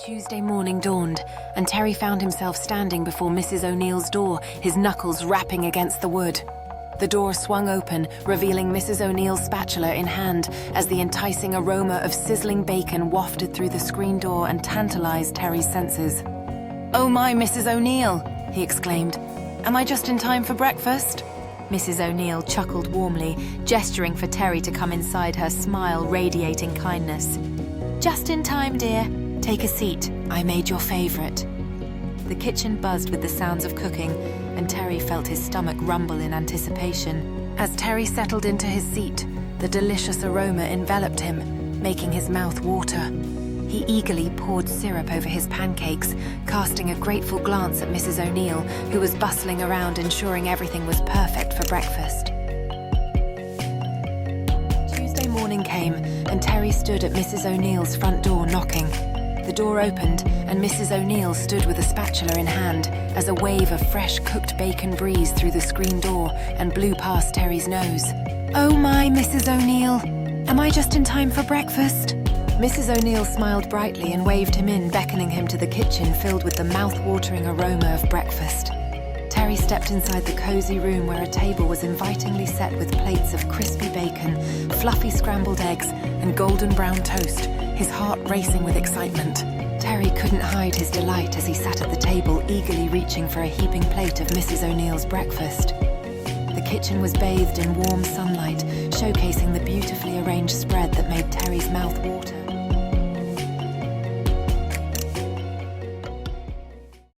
Tuesday morning dawned, and Terry found himself standing before Mrs. O'Neill's door, his knuckles rapping against the wood. The door swung open, revealing Mrs. O'Neill's spatula in hand, as the enticing aroma of sizzling bacon wafted through the screen door and tantalized Terry's senses. "Oh my, Mrs. O'Neill!" he exclaimed. "Am I just in time for breakfast?" Mrs. O'Neill chuckled warmly, gesturing for Terry to come inside, her smile radiating kindness. "Just in time, dear. Take a seat. I made your favorite." The kitchen buzzed with the sounds of cooking, and Terry felt his stomach rumble in anticipation. As Terry settled into his seat, the delicious aroma enveloped him, making his mouth water. He eagerly poured syrup over his pancakes, casting a grateful glance at Mrs. O'Neill, who was bustling around ensuring everything was perfect for breakfast. Tuesday morning came, and Terry stood at Mrs. O'Neill's front door knocking. The door opened, and Mrs. O'Neill stood with a spatula in hand as a wave of fresh cooked bacon breezed through the screen door and blew past Terry's nose. "Oh my, Mrs. O'Neill! Am I just in time for breakfast?" Mrs. O'Neill smiled brightly and waved him in, beckoning him to the kitchen filled with the mouth-watering aroma of breakfast. Terry stepped inside the cozy room where a table was invitingly set with plates of crispy bacon, fluffy scrambled eggs, and golden brown toast, his heart racing with excitement. Terry couldn't hide his delight as he sat at the table, eagerly reaching for a heaping plate of Mrs. O'Neill's breakfast. The kitchen was bathed in warm sunlight, showcasing the beautifully arranged spread that made Terry's mouth water.